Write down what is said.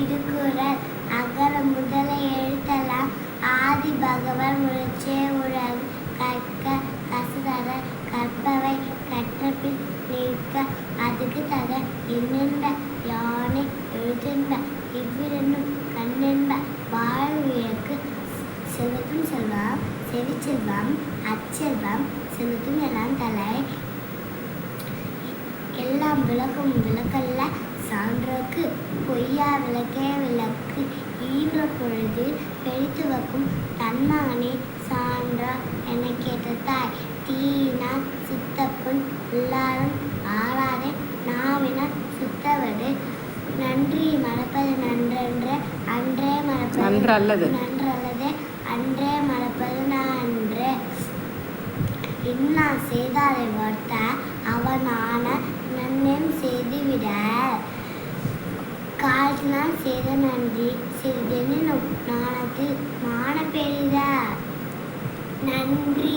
திருக்குறள் அகர முதல எழுத்தெல்லாம் ஆதி பகவன் உழைச்சே உலகு கற்க கசதர கற்பவை கற்றபின் நிற்க அதுக்கு தக என்னென்ப யானை எழுதென்ப இவ்விரண்டும் கண்ணென்ப வாழ்வியக்கு செல்வத்தும் செல்வம் செவிச்செல்வம் அச்செல்வம் செல்வத்தும் எல்லாம் தலை எல்லாம் விளக்கும் விளக்கல்ல சான்றோர்க்கு பொய்யா விளக்கே விளக்கு ஈன்ற பொழுது பெழித்து வைக்கும் தன்மகனே சான்றா என கேட்ட தாய் தீயினால் சித்தப்புண் எல்லாரும் ஆளாதே நாவினால் சுத்தவடு நன்றி மறப்பது நன்றென்று அன்றே மறப்பது நன்றல்லதே அன்றே மறப்பது நன்று இன்னா செய்தாரை வார்த்த அவனான நன்னேம் செய்துவிட காலத்தினால் செய்த நன்றி சிறிதெனினும் நாணத்தில் மான பெரித நன்றி.